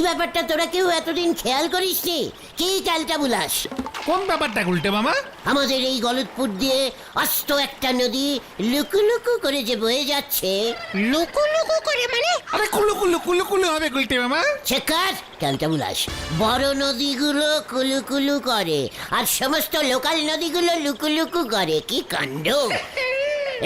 ব্যাপারটা তোরা কেউ এতদিন খেয়াল করিসনি? কি ক্যালটা বুলাস? কোন ব্যাপারটা গুলটে মামা? আমাদের এই গলতপুর দিয়ে অস্ত একটা নদী লুকু করে যে বয়ে যাচ্ছে। লুকু করে মানে? আরে কুলু কুলু কুলু কুলু হবে গুলটে মামা। শেখার ক্যালটা বুলাস, বড় নদীগুলো কুলু করে আর সমস্ত লোকাল নদীগুলো লুকু করে। কি কাণ্ড!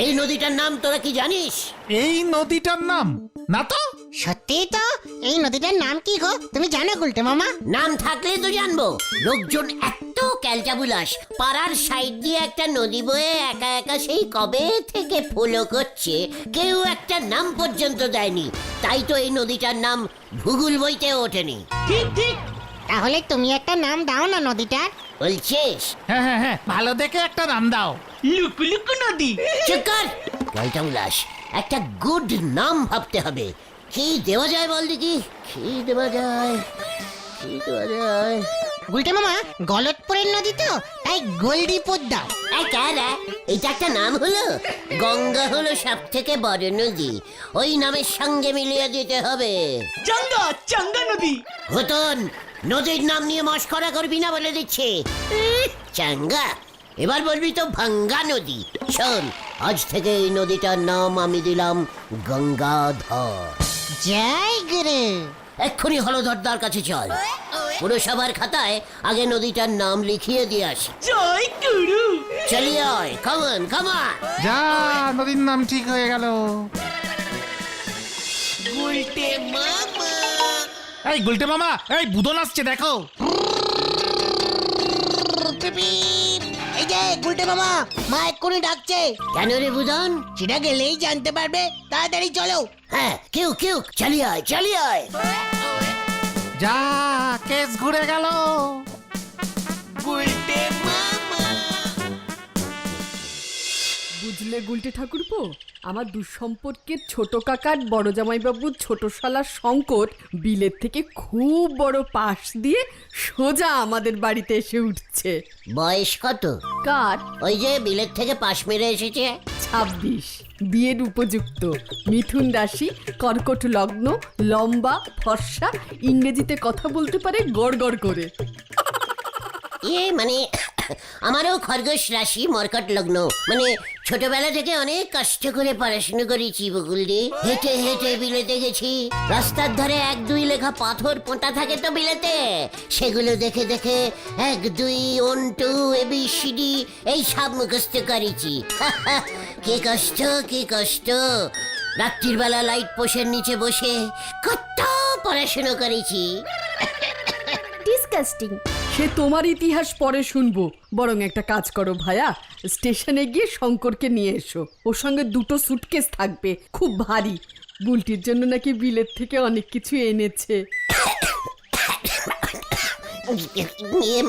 এই নদীটার নাম তোরা কি জানিস? এই নদীটার নাম না তো। সত্যি তো? এই নদীটার নাম কি গো, তুমি জানো গুলটে মামা? নাম থাকলে তো জানবো। লোকজন এত ক্যালটা বুলাস, পাড়ার সাইড দিয়ে একটা নদী বয়ে একা একা সেই কবে থেকে ফলো করছে, কেউ একটা নাম পর্যন্ত দেয়নি। তাই তো এই নদীটার নাম ভূগোল বইতে ওঠেনি। ঠিক ঠিক। তাহলে তুমি একটা নাম দাও না নদীটার। বলছিস? হ্যাঁ হ্যাঁ হ্যাঁ, ভালো দেখে একটা নাম দাও। লুকু লুকু নদী। চুপ কর ক্যালটা বুলাস, একটা গুড নাম ভাবতে হবে। কি দেওয়া যায় বল দেখি, কি দেওয়া যায়, কি দেওয়া যায়? গুলটে মামা, গলতপুরের নদী তো, তাই গোল্ডিপুর দাও। এটা একটা নাম হলো? গঙ্গা হলো সব থেকে বড় নদী, ওই নামের সঙ্গে মিলিয়ে দিতে হবে। চাঙ্গা নদী। হতন, নদীর নাম নিয়ে মস্করা করবি না বলে দিচ্ছে। চাঙ্গা? এবার বলবি তো ভাঙ্গা নদী। শোন, আজ থেকে এই নদীটার নাম আমি দিলাম গঙ্গাধর। জয় গুরু। এক্ষুনি হলধরদার কাছে চল, পুরসভার খাতায় আগে নদীটার নাম লিখিয়ে দিয়ে আসি। জয় গুরু। চলিয়ে আয়, কামান কামান। যা, নদীর নাম ঠিক হয়ে গেল। গুলটে মামা। এই গুলটে মামা, এই বুদন আসছে দেখো। এই যে গুলটে মামা, মা এক্ষুনি ডাকছে। কেন রে বুদন? সেটা গেলেই জানতে পারবে, তাড়াতাড়ি চলো। হ্যাঁ, কেউ চালিয়ে আয়, চালিয়ে আয়। যা, কেস ঘুরে গেল। গুলটে মামা। বুঝলে গুলটে ঠাকুরপো, আমার দুঃসম্পর্কের ছোট কাকার বড় জামাইবাবুর ছোট শালা শঙ্কর বিলেত থেকে খুব বড় পাশ দিয়ে সোজা আমাদের বাড়িতে এসে উঠছে। বয়স কত? কার? ওই যে বিলেত থেকে পাশ মেরে এসেছে। 26, বিয়ের উপযুক্ত, মিথুন রাশি, কর্কট লগ্ন, লম্বা, ফর্সা, ইংরেজিতে কথা বলতে পারে গড় করে। মানে আমারও খরগোশ রাশি, মরকট লগ্ন। মানে ছোটবেলা থেকে অনেক কষ্ট করে পড়াশুনো করেছি বকুলদি। হেঁটে হেঁটে বিলেতে গেছি। রাস্তার ধারে 1 2 লেখা পাথর পোঁতা থাকে তো বিলেতে, সেগুলো দেখে দেখে 1 2 1 2 ABCD এই সব মুখস্থ করেছি। কি কষ্ট, কি কষ্ট! রাত্রির বেলা লাইট পোষের নিচে বসে কত পড়াশুনো করেছি। ডিসকাস্টিং। সে তোমার ইতিহাস পরে শুনবো। বরং একটা কাজ করো ভায়া, স্টেশনে গিয়ে শঙ্করকে নিয়ে এসো। ওর সঙ্গে 2টো সুটকেস থাকবে, খুব ভারী। বুলটির জন্য নাকি বিলেত থেকে অনেক কিছু এনেছে।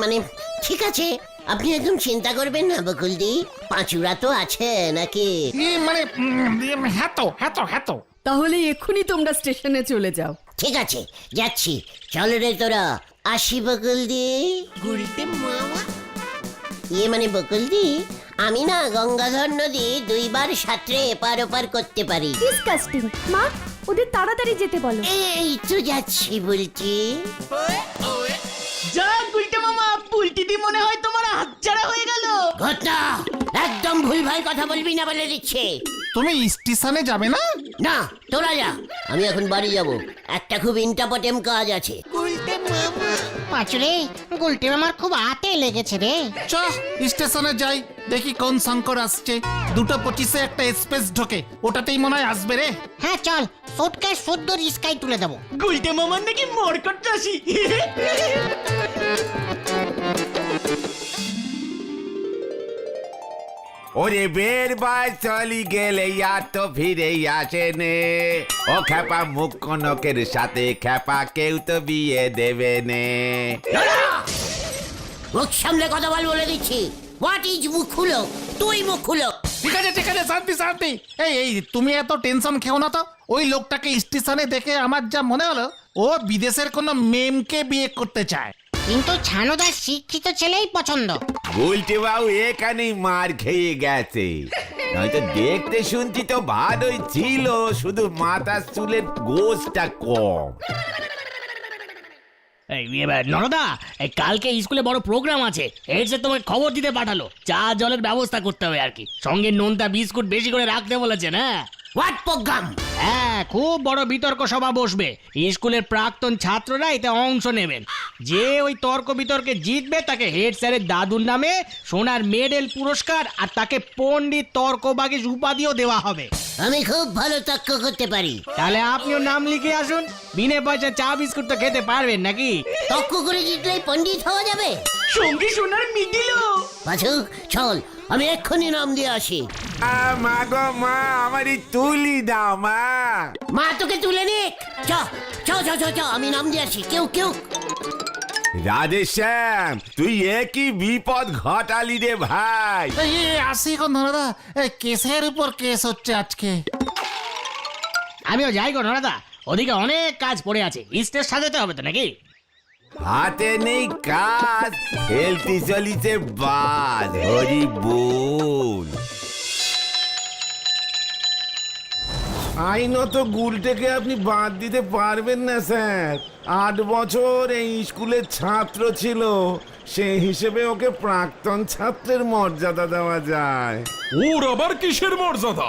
মানে ঠিক আছে, আপনি একদম চিন্তা করবেন না বকুলদি। পাঁচুরা তো আছে নাকি? মানে হ্যাঁ তো। তাহলে এক্ষুনি তোমরা স্টেশনে চলে যাও। ঠিক আছে, যাচ্ছি। চল রে তোরা, আসি বকুলদি। গুলটে মামা। মানে বকুলদি, আমি না গঙ্গাধর নদী 2 বার সাঁতরে এপার ওপার করতে পারি। ডিসকাস্টিং। মা, ওদের তাড়াতাড়ি যেতে বলো। এই তো যাচ্ছি বলছি। যা গুলটে মামা, পুলটিদি মনে হয় তোমার হাতছাড়া হয়ে গেল। ঘটনা, একদম ভুলভাল কথা বলবি না বলে দিচ্ছে। তুমি স্টেশনে যাবে না? না, তোরা যা, আমি এখন বাড়ি যাব। একটা খুব ইম্পর্টেন্ট কাজ আছে। গুলটে মামা। পাঁচুরে, গুলটে মামার খুব হাতে লেগেছে রে। চ স্টেশনে যাই, দেখি কোন শঙ্কর আসছে। 2:25 একটা এক্সপ্রেস ঢোকে, ওটাতেই মনে হয় আসবে রে। হ্যাঁ চল, সুটকেস শুদ্ধ রিস্কাই তুলে দেবো। গুলটে মামার নাকি মরকট রাশি। ওরে বেরবার চলি গেলে আর তো ফিরে আসে নে। ও খ্যাপা মুখ কনকের সাথে খ্যাপা কেউ তো বিয়ে দেবে নে। মুখ সামলে কথা বল বলে দিচ্ছি। হোয়াট ইজ মুখ খুলো, তুই মুখ খুলো। ঠিক আছে শান্তি। এই তুমি এত টেনশন খেও না তো। ওই লোকটাকে স্টেশনে দেখে আমার যা মনে হলো, ও বিদেশের কোনো মেমকে বিয়ে করতে চায়। কিন্তু ছানুদার শিক্ষিত ছেলেই পছন্দ। গুলটে বাবু এখানেই মার খেয়ে গেছে। নয়তো দেখতে শুনছি তো ভালোই ছিল, শুধু মাথার চুলের গোছটা কম। এই নরদা, এই কালকে স্কুলে বড় প্রোগ্রাম আছে, হেড স্যার তোমাকে খবর দিতে পাঠালো। চা জলের ব্যবস্থা করতে হবে আর কি, সঙ্গে নোনতা বিস্কুট বেশি করে রাখতে বলেছেন। হ্যাঁ হোয়াট প্রোগ্রাম? হ্যাঁ, খুব বড় বিতর্ক সভা বসবে। স্কুলের প্রাক্তন ছাত্ররা এতে অংশ নেবেন। যে ওই তর্ক বিতর্কে জিতবে তাকে হেড স্যারের দাদুর নামে সোনার মেডেল পুরস্কার আর তাকে পণ্ডিত তর্কবাগীশ উপাধিও দেওয়া হবে। আমি খুব ভালো তর্ক করতে পারি। তাহলে আপনিও নাম লিখে আসুন, বিনে পয়সা চা বিস্কুট তো খেতে পারবেন নাকি? তর্ক করে জিতলেই পণ্ডিত হওয়া যাবে? সঙ্গে সোনার মিডিলও। পাঁচু চল, আমি এক্ষুনি নাম দিয়ে আসি। মা গো মা, আমারই তুলি দাও মা। মা তোকে তুলে নিক। চ চ চ চ চ, আমি নাম দিয়ে আসি। কেউ কেউ রাধেশ্যাম, তুই একই বিপদ ঘটালি রে ভাই। এই আসি এখন ধনদা, এই কেসের উপর কেস হচ্ছে আজকে। আমিও যাই গো নরদা, ওদিকে অনেক কাজ পড়ে আছে, স্টেজ সাজাতে হবে তো নাকি? হাতে নেই কাজ, ফেলতি চলিতে বাজ, হরি বল। আইনত গুলটেকে আপনি বাদ দিতে পারবেন না স্যার। 8 বছর এই স্কুলের ছাত্র ছিল, সেই হিসেবে ওকে প্রাক্তন ছাত্রের মর্যাদা দেওয়া যায়। ওর আবার কিসের মর্যাদা?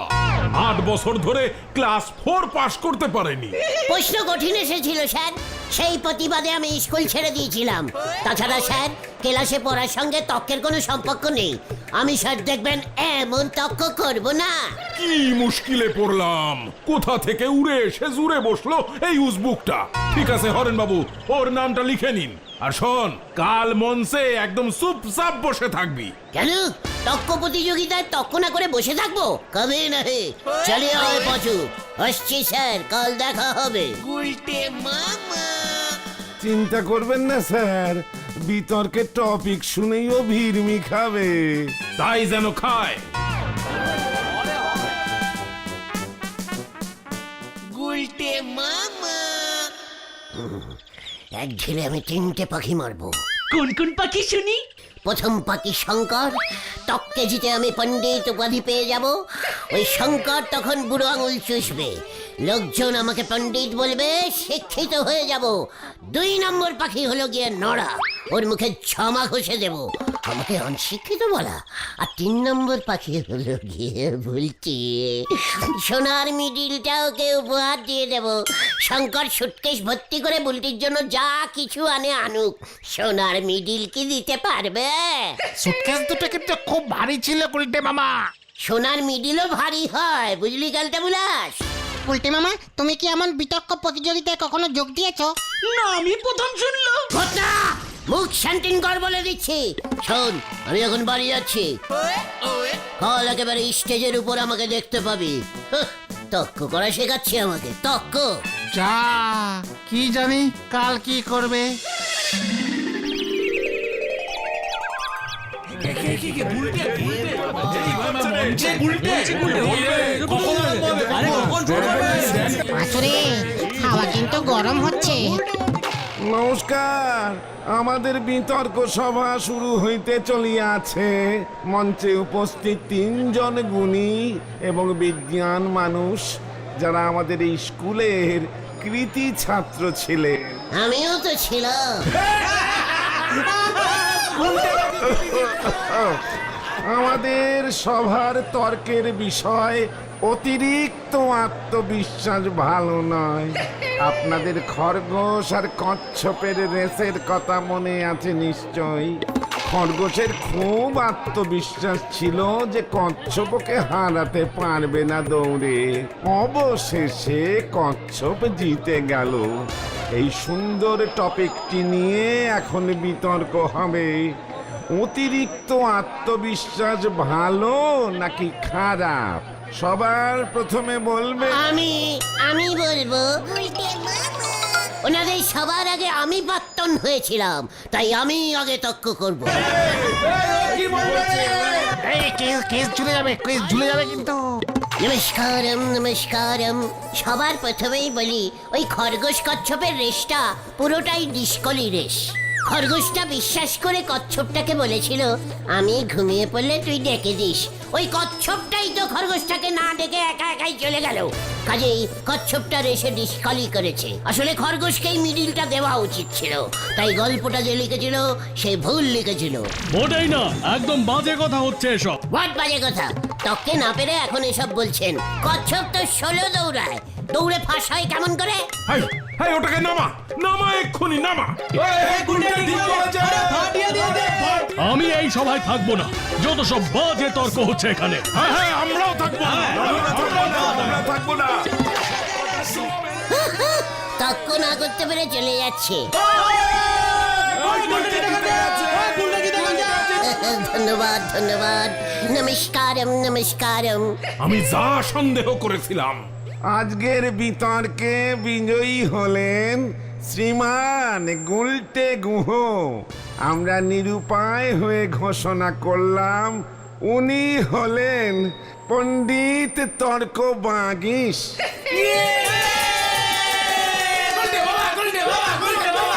8 বছর ধরে ক্লাস 4 পাশ করতে পারেনি। প্রশ্ন কঠিন এসেছিল স্যার, সেই প্রতিবাদে আমি স্কুল ছেড়ে দিয়েছিলাম। তাছাড়া স্যার, ক্লাসে পড়ার সঙ্গে তর্কের কোনো সম্পর্ক নেই। আমি স্যার দেখবেন এমন তর্ক করব না। কি মুশকিলে পড়লাম, কোথা থেকে উড়ে এসে জুড়ে বসলো এই উজবুকটা। ঠিক আছে হরেন বাবু, ওর নামটা লিখে নিন। আর শোন, কাল মঞ্চে একদম চুপচাপ বসে থাকবি। কেন তর্ক প্রতিযোগিতায় তর্ক না করে বসে থাকবো? কবে না হে, চলে আয় পাঁচু। আসছি স্যার, কাল দেখা হবে। চিন্তা করবেন না স্যার, বিতর্কের টপিক শুনেই ও ভিড়মি খাবে। তাই যেন খায়। এক ঢিলে আমি 3টে পাখি মারবো। কোন কোন পাখি শুনি? প্রথম পাখি শঙ্কর, তককে জিতে আমি পণ্ডিত উপাধি পেয়ে যাব। ওই শঙ্কর তখন বুড়ো আঙুল চুষবে, লোকজন আমাকে পণ্ডিত বলবে, শিক্ষিত হয়ে যাব। 2 নম্বর পাখি হলো গিয়ে নড়া, ওর মুখে ঝমা ঘষে দেব, আমাকে অনশিক্ষিত বলা। আর 3 নম্বর পাখি হলো গিয়ে ভুলটি, সোনার মিডিলটা ওকে উপহার দিয়ে দেব। শঙ্কর সুটকেস ভর্তি করে বুলটির জন্য যা কিছু আনুক, সোনার মিডিল কি দিতে পারবে? সুটকেস দুটো কিন্তু খুব ভারী ছিল গুলটে মামা। সোনার মিডিলও ভারী হয়, বুঝলি কালটা বুলাস? উল্টে মামা, তুমি কি এমন বিতর্ক প্রতিযোগিতায় কখনো যোগ দিয়েছো? না, আমি প্রথম শুনলো। ঘটনা মুখ শান্তিন কর বলে দিচ্ছি। শোন, আমি এখন বাড়ি যাচ্ছি, কাল একেবারে স্টেজের উপর আমাকে দেখতে পাবি। তক্ক করা শেখাচ্ছি আমাকে, তক্ক। যা, কি জানি কাল কি করবে। আসলে হাওয়া কিন্তু গরম হচ্ছে। নমস্কার, আমাদের বিতর্ক সভা শুরু হইতে চলিয়াছে। মঞ্চে উপস্থিত 3 জন গুণী এবং বিজ্ঞান মানুষ, যারা আমাদের এই স্কুলের কৃতি ছাত্র ছিলেন। আমিও তো ছিলাম। আমাদের সভার তর্কের বিষয় অতিরিক্ত আত্মবিশ্বাস ভালো নয়। আপনাদের খরগোশ আর কচ্ছপের রেসের কথা মনে আছে নিশ্চয়ই। খরগোশের খুব আত্মবিশ্বাস ছিল যে কচ্ছপকে হারাতে পারবে না দৌড়ে। অবশেষে কচ্ছপ জিতে গেল। এই সুন্দর টপিকটি নিয়ে এখন বিতর্ক হবে। অতিরিক্ত আত্মবিশ্বাস ভালো নাকি খারাপ? সবার প্রথমে বলবে। আমি বলবো। ওনাদের সবার আগে আমি প্রাক্তন হয়েছিলাম, তাই আমি আগে তর্ক করব। এই কেস ঝুলে যাবে, কেস ঝুলে যাবে কিন্তু। নমস্কারম নমস্কারম। সবার প্রথমেই বলি, ওই খরগোশ কচ্ছপের রেসটা পুরোটাই ডিসকলি রেস। খরগোশটা বিশ্বাস করে কচ্ছপটাকে বলেছিল আমি ঘুমিয়ে পড়লে তুই ডেকে দিস। ওই কচ্ছপটাই তো খরগোশটাকে না ডেকে একা একাই চলে গেল। কাজেই কচ্ছপটার এসে ডিসকালি করেছে। আসলে খরগোশকেই মিডিলটা দেওয়া উচিত ছিল। তাই গল্পটা যে লিখেছিল সে ভুল লিখেছিল। ওটাই না, একদম বাজে কথা হচ্ছে এসব। হোয়াট বাজে কথা? তককে না পেরে এখন এসব বলছেন? কচ্ছপ তো 16 দৌড়ায়, দৌড়ে ফাঁস হয় কেমন করে? হাই হাই, ওটাকে নামা নামা, এক্ষুনি নামা। আমি এই সভায় থাকবো না, যত সব বাজে তর্ক হচ্ছে এখানে। হ্যাঁ হ্যাঁ, আমরাও থাকবো না, আমরা থাকবো না। তক্ক না করতে পেরে চলে যাচ্ছে। ধন্যবাদ ধন্যবাদ, নমস্কারম নমস্কারম। আমি যা সন্দেহ করেছিলাম। আজকের বিতর্কে বিজয়ী হলেন শ্রীমান গুলটে গুহ। আমরা নিরুপায় হয়ে ঘোষণা করলাম উনি হলেন পণ্ডিত তর্ক বাগিস।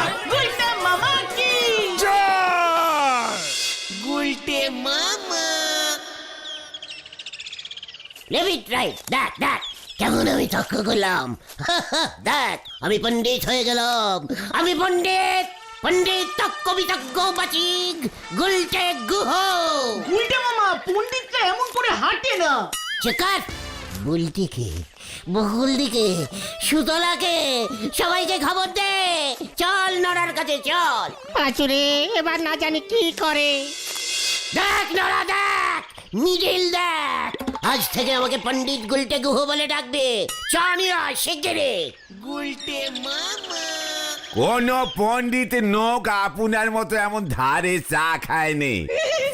গুলটে মামা কি লেভিট রাইট, দেখ দেখ কেমন আমি তর্ক করলাম। দেখ আমি পণ্ডিত হয়ে গেলাম। আমি পণ্ডিত, পণ্ডিত তক্ক বিতজ্ঞ বাচিক গুলটে গুহ। গুলটে মামা পণ্ডিতরা এমন করে হাঁটে না। চেকার বুলটিকে, বহুলদিকে, সুতলাকে সবাইকে খবর দে। চল নড়ার কাছে চল। পাঁচুরে এবার না জানি কি করে। দেখ নড়া দেখ, মিডিল দেখ। আজ থেকে আমাকে পণ্ডিত গুলটে গুহ বলে ডাকবে। চানিয়া শিগগিরি। কোন পণ্ডিত নোক আপনার মতো এমন ধারে চা খায়নি,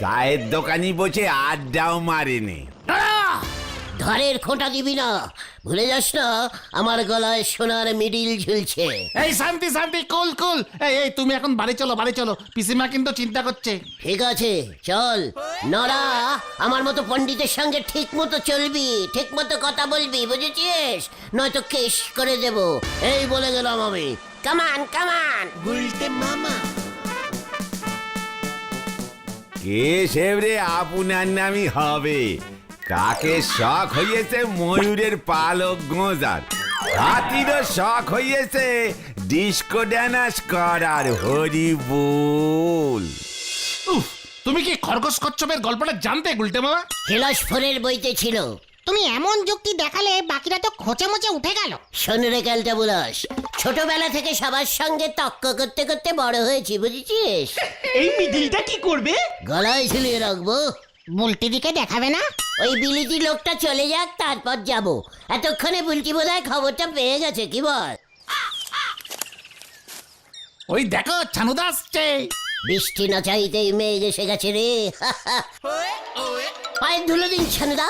চায়ের দোকানি বসে আড্ডাও মারেনি। নড়া! ঘরের খোঁটা দিবি না, ভুলে যাস না আমার গলায় সোনার মিডিল ঝুলছে। এই শান্তি শান্তি, কুল কুল। এই তুমি এখন বাড়ি চলো, বাড়ি চলো, পিসিমা কিন্তু চিন্তা করছে। ঠিক আছে চল। নড়া, আমার মতো পণ্ডিতের সঙ্গে ঠিক মতো চলবি, ঠিক মতো কথা বলবি, বুঝেছিস? নয়তো কেস করে দেব। এই বলে গেলাম আমি। কামান কামান। কে সেবরে আপনার নামই হবে। কাকে শখ হইয়েছে ময়ূরের পালক গোঁজার, হাতিরও শখ হইয়েছে ডিস্কো ড্যান্স করার। হরি বল। উফ, তুমি কি খরগোশ কচ্ছপের গল্পটা জানতে গুলটে মামা? ফিলসফরের বইতে ছিল। তুমি এমন যুক্তি দেখালে বাকিরা তো খোঁচে মোচে উঠে গেল। শোন রে ক্যালটা বুলাস, ছোটবেলা থেকে সবার সঙ্গে তক্ক করতে করতে বড় হয়েছি, বুঝেছিস? এই মিডিলটা কি করবে? গলায় ঝুলিয়ে রাখবো। বুলটি দিকে দেখাবে না? ওই বিলিতি লোকটা চলে যাক, তারপর যাব। এতক্ষণে বুলটি বোধহয় খবরটা পেয়ে গেছে, কি বল? ওই দেখো ছানুদা আসছে। বৃষ্টি না চাইতেই মেঘ এসে গেছে রে। পায়ের ধুলো দিন ছানুদা।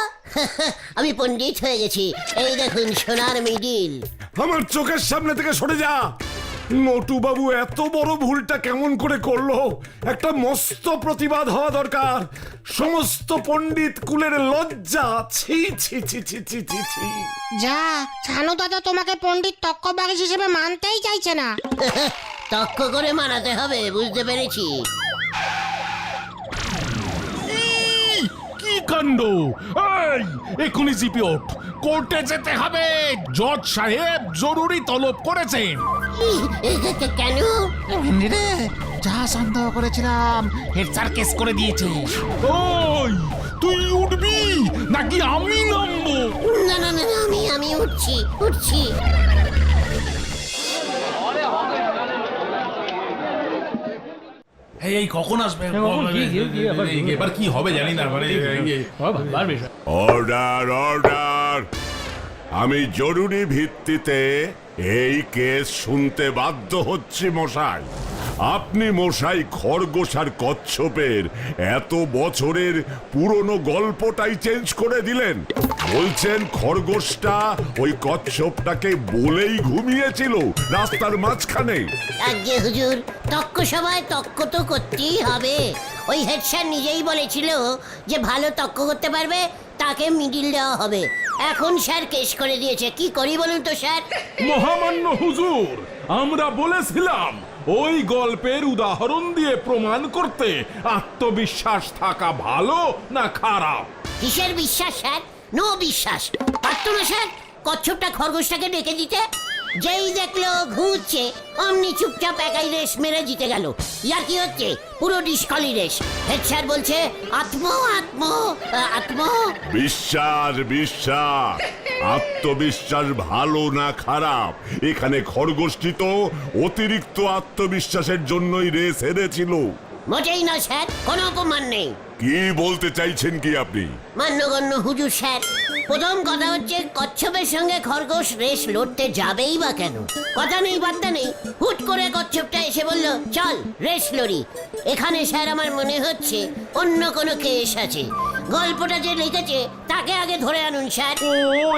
আমি পণ্ডিত হয়ে গেছি। এই দেখুন সোনার মিডিল। আমার চোখের সামনে থেকে সরে যা। নটু বাবু এত বড় ভুলটা কেমন করে করলো? একটা মস্ত প্রতিবাদ হওয়া দরকার। সমস্ত পণ্ডিত কুলের লজ্জা। ছি ছি ছি ছি ছি ছি ছি। যা, ছানু দাদা তোমাকে পণ্ডিত তক্ক বাগিস হিসেবে মানতেই চাইছে না। তক্ক করে মানাতে হবে, বুঝতে পেরেছি। কি কাণ্ড! এই এক্ষুনি জিপি ওঠ, কোর্টে যেতে হবে। জজ সাহেব জরুরি তলব করেছেন। কেন? ভেন্ডি রে, যা সন্দেহ করেছিলাম হেড স্যার কেস করে দিয়েছে। ওই তুই উঠবি নাকি আমি নামবো? না না না না, আমি উঠছি উঠছি। এই কখন আসবে? এবার কি হবে জানি না। মানে অর্ডার অর্ডার, আমি জরুরি ভিত্তিতে এই কেস শুনতে বাধ্য হচ্ছি মশাই। আপনি মশাই খরগোশ আর কচ্ছপের এত বছরের পুরনো গল্পটাই চেঞ্জ করে দিলেন। বলছেন খরগোশটা ওই কচ্ছপটাকে বলেই ঘুমিয়েছিল রাস্তার মাঝখানে। আজ্ঞে হুজুর, তক্ক সবাই তক্ক তো করতেই হবে। ওই হেড স্যার নিজেই বলেছিল যে ভালো তক্ক করতে পারবে তাকে মিডিল দেওয়া হবে। এখন স্যার কেস করে দিয়েছে, কি করি বলুন তো স্যার? মহামান্য হুজুর, আমরা বলেছিলাম ওই গল্পের উদাহরণ দিয়ে প্রমাণ করতে আত্মবিশ্বাস থাকা ভালো না খারাপ? কিসের বিশ্বাস স্যার? নো বিশ্বাস। পারতো না স্যার কচ্ছপটা খরগোশটাকে ডেকে দিতে? যেই দেখলো ঘুরছে অমনি চুপচাপ একাই রেস মেরে জিতে গেল। ইয়ার কি হচ্ছে? পুরো ডিসকলি রেস। হেড স্যার বলছে আত্ম আত্ম আত্ম। বিশ্বাস বিশ্বাস আত্মবিশ্বাস ভালো না খারাপ, এখানে খরগোশটি তো অতিরিক্ত আত্মবিশ্বাসের জন্যই রেস হেরেছিল। মোটেই না স্যার, কোনো অপমান নেই। কি বলতে চাইছেন কি আপনি? মান্যগণ্য হুজুর স্যার, প্রথম কথা হচ্ছে কচ্ছপের সঙ্গে খরগোশ রেস লড়তে যাবেই বা কেন? কথা নেই বার্তা নেই, হুট করে কচ্ছপটা এসে বলল চল রেস লড়ি। এখানে স্যার আমার মনে হচ্ছে অন্য কোনো কেস আছে। গল্পটা যে লিখেছে তাকে আগে ধরে আনুন স্যার। ও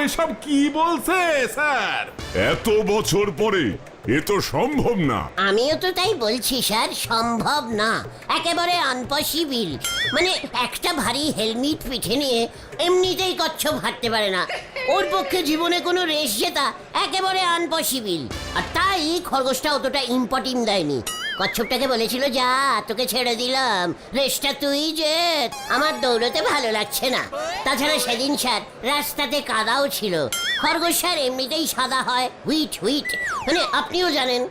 এসব কি বলছে স্যার? এত বছর পরে এ তো সম্ভব না। আমিও তো তাই বলছি স্যার, সম্ভব না, একেবারে আনপসিবল। মানে একটা ভারী হেলমেট পিঠে নিয়ে এমনিতেই কচ্ছপ হাঁটতে পারে না, ওর পক্ষে জীবনে কোনো রেস জেতা একেবারে আনপসিবল। আর তাই খরগোশটা অতটা ইম্পর্টেন্ট দেয়নি। কচ্ছপটাকে বলেছিল যা তোকে ছেড়ে দিলাম, রেসটা তুই জেত, আমার দৌড়তে ভালো লাগছে না। তাছাড়া সেদিন স্যার রাস্তাতে কাদাও ছিল। খরগোশ স্যার এমনিতেই সাদা হয়, হুইট হুইট, মানে আপনিও জানেন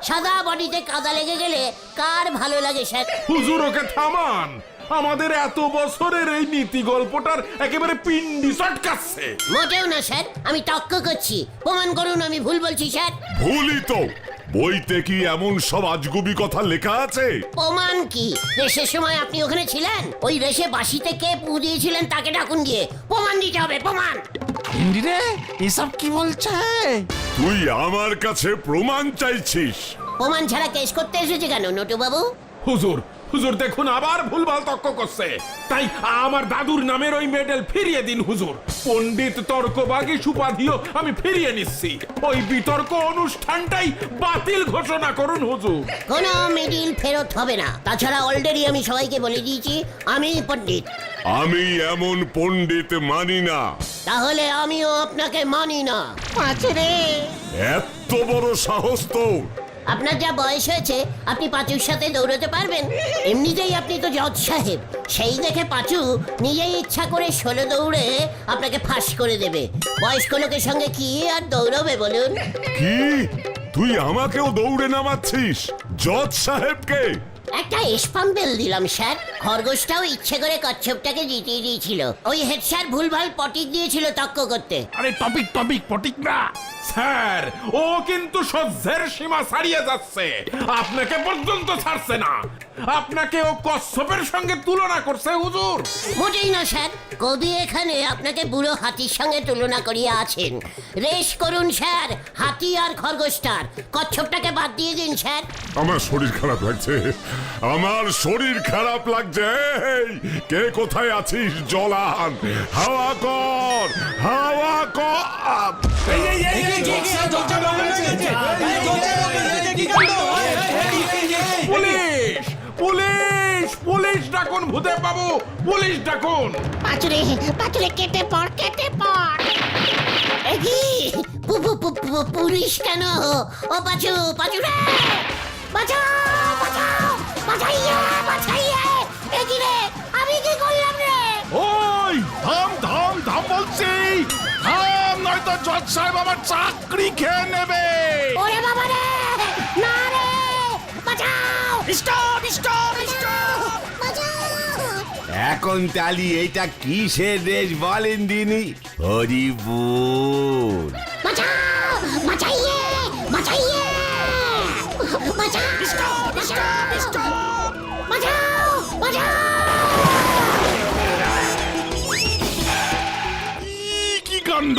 সাদা বডিতে কাদা লেগে গেলে কার ভালো লাগে স্যার? হুজুর ওকে থামান, আমাদের এত বছরের এই নীতি গল্পটার একেবারে পিন্ডি চটকাচ্ছে। মোটেও না স্যার, আমি তক্ক করছি, প্রমাণ করুন আমি ভুল বলছি স্যার। ভুলই তো, বইতে কি এমন সব আজগুবি কথা লেখা আছে? প্রমাণ কি? রেসের সময় আপনি ওখানে ছিলেন, ওই রেসে বাঁশিতে কে পু দিয়েছিলেন তাকে ডাকুন গিয়ে, প্রমাণ দিতে হবে, প্রমাণ। ভিন্ডি রে, এসব কি বলছে? তুই আমার কাছে প্রমাণ চাইছিস? প্রমাণ ছাড়া কেস করতে এসেছে কেন নটু বাবু? হুজুর হুজুর দেখুন আবার ভুলভাল তর্ক করছে। তাই আমার দাদুর নামের ওই মেডেল ফিরিয়ে দিন হুজুর। পণ্ডিত তর্কবাগী সুপাধিও আমি ফিরিয়ে নিচ্ছি। ওই বিতর্ক অনুষ্ঠানটাই বাতিল ঘোষণা করুন হুজুর। কোনো মেডেল ফেরত হবে না। তাছাড়া অলরেডি আমি সবাইকে বলে দিয়েছি আমি পণ্ডিত। আমি এমন পণ্ডিত মানি না। তাহলে আমিও আপনাকে মানি না। এত বড় সাহস তোর! আপনার যা বয়স হয়েছে আপনি পাঁচুর সাথে দৌড়তে পারবেন? এমনিতেই আপনি তো জজ সাহেব, সেই দেখে পাঁচু নিজেই ইচ্ছা করে 16 দৌড়ে আপনাকে ফাঁস করে দেবে। বয়স্ক লোকের সঙ্গে কি আর দৌড়বে বলুন? কি তুই আমাকেও দৌড়ে নামাচ্ছিস? জজ সাহেবকে? একটা স্পাম্বেল দিলাম স্যার। খরগোশটাও ইচ্ছে করে কচ্ছপটাকে জিতিয়ে দিয়েছিল। ওই হেড স্যার ভুলভাল পটিক দিয়েছিল তক্ক করতে। আরে টপিক পটিক না স্যার, ও কিন্তু সহ্যের সীমা ছাড়িয়ে যাচ্ছে, আপনাকে পর্যন্ত ছাড়ছে না। আপনাকে ও কচ্ছপের সঙ্গে তুলনা করছে হুজুর। মোটেই না স্যার, কবি এখানে আপনাকে বুড়ো হাতির সঙ্গে তুলনা করিয়া আছেন। রেস করুন স্যার, হাতি আর খরগোশটার, কচ্ছপটাকে বাদ দিয়ে দিন স্যার। আমার শরীর খারাপ লাগছে, আমার শরীর খারাপ লাগছে। এই, কে কোথায় আছিস? জলান, হাওয়া কর, হাওয়া কর। পুলিশ পুলিশ পুলিশ ডাকুন ভূতে বাবু, পুলিশ ডাকুন। পাঁচুরে পাঁচুরে কেটে পড়, কেটে পড়। পুলিশ কেন? ও পাঁচু, পাঁচু রে, বাঁচাও বাঁচাও, বাঁচাইয়ে বাঁচাইয়ে। একি রে, আমি কি করলাম রে? ওই থাম থাম থাম বলছি, থাম, নয়তো জজ সাহেব আমার চাকরি খেয়ে নেবে। ওরে বাবা রে, না রে, বাঁচাও, স্টপ স্টপ স্টপ, বাঁচাও। এখন তালি এইটা কিসের রেস বলেন দিনি? হরিবুল। বাঁচাও, বাঁচাইয়ে বাঁচাইয়ে, বাঁচাও, স্টপ স্টপ স্টপ, বাঁচাও বাঁচাও। কি কাণ্ড,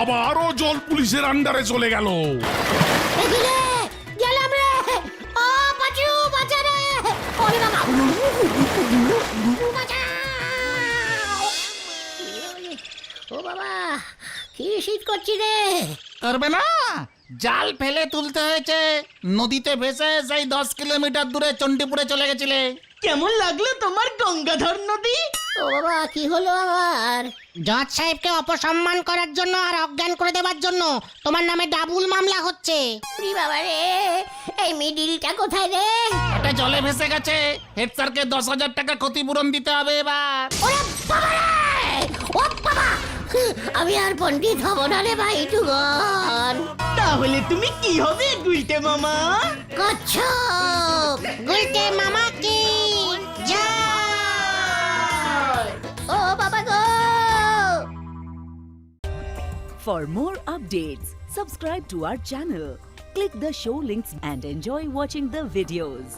আবারও জল পুলিশের আন্ডারে চলে গেল। এদিকে গেলাম রে, ও পাঁচু বাঁচা রে, ওরে বাবা, বাঁচাও। ও বাবা, কি শীত করছি রে। করবে না, জাল ফেলে তুলতে হয়েছে। নদীতে ভেসে সেই 10 কিলোমিটার দূরে চণ্ডীপুরে চলে গেছিলে। কেমন লাগলো তোমার গঙ্গাধর নদী? ও বাবা কি হলো আমার? জজ সাহেবকে অপসম্মান করার জন্য আর অজ্ঞান করে দেওয়ার জন্য তোমার নামে ডাবল মামলা হচ্ছে। ওরে বাবা রে, এই মিডিলটা কোথায় রে? এটা জলে ভেসে গেছে। হেড স্যারকে 10,000 টাকা ক্ষতিপূরণ দিতে হবে এবার। ওরে বাবা রে! ও বাবা! আমি আর পণ্ডিত হব না রে ভাই টুগন। তাহলে তুমি কি হবে গুলটে মামা? কচ্ছপ! গুলটে মামা কি ও বাবা গো! For more updates, subscribe to our channel, click the show links and enjoy watching the videos.